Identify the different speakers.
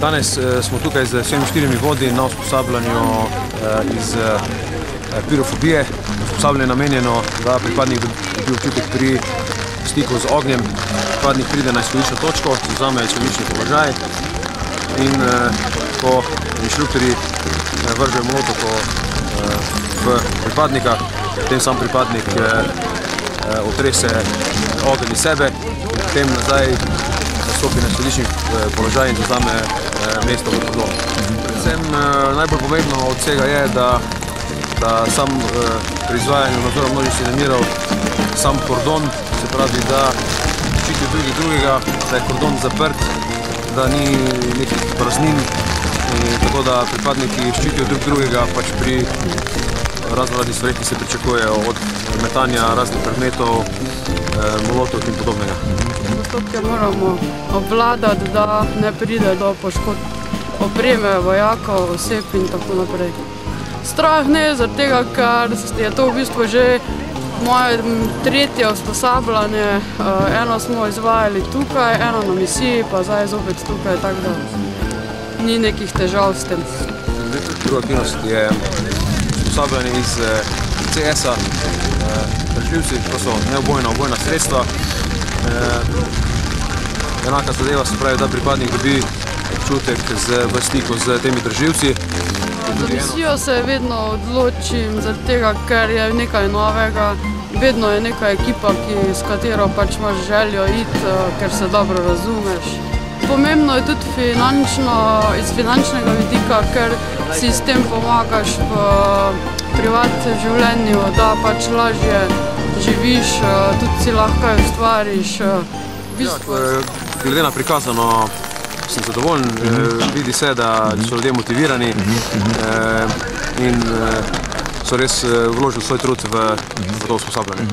Speaker 1: Danes smo tukaj z vsemi 4 vodji na usposabljanju iz pirofobije. Usposabljanje je namenjeno, da pripadnik dobi občutek pri stiku z ognjem. Pripadnik pride na izhodiščno točko, vzame izhodiščni položaj in ko inštruktorji vržejo molotov v pripadnika, potem sam pripadnik otrese ogenj iz sebe, potem nazaj stopi na izhodiščni položaj in vzame mesto v kordonu. Predvsem najbolj pomembno od vsega je, da sam pri izvajanju nadzora množičnih nemirov sam kordon, se pravi, da ščiti drugega, da je kordon zaprt, da ni nekih praznin, tako da pripadniki ščitijo drugega pač pri raznoraznih stvareh, ki se pričakujejo od metanja raznih predmetov, molotov in podobnega.
Speaker 2: Postopke moramo obvladati, da ne pride do poškodb opreme, vojakov, oseb in tako naprej. Strah ne, zaradi tega, ker je to v bistvu že moje 3. usposabljanje. Eno smo izvajali tukaj, eno na misiji, pa zdaj zopet tukaj, tako da ni nekih težav s tem.
Speaker 1: Druga aktivnost je usposabljanje iz CS-a, držljivci, to so neobojna obojna sredstva. Enaka zadeva se pravi, da pripadnik dobi občutek v stiku z temi držljivci.
Speaker 2: Za misijo se vedno odločim, zaradi tega, ker je nekaj novega. Vedno je neka ekipa, s katero pač imaš željo iti, ker se dobro razumeš. Pomembno je tudi iz finančnega vidika, ker si s tem pomagaš v privatnem življenju, da pač lažje živiš, tudi si lahko ustvariš.
Speaker 1: Glede na prikazano sem zadovoljen, vidi se, da so ljudje motivirani in so res vložili svoj trud v to usposabljanje.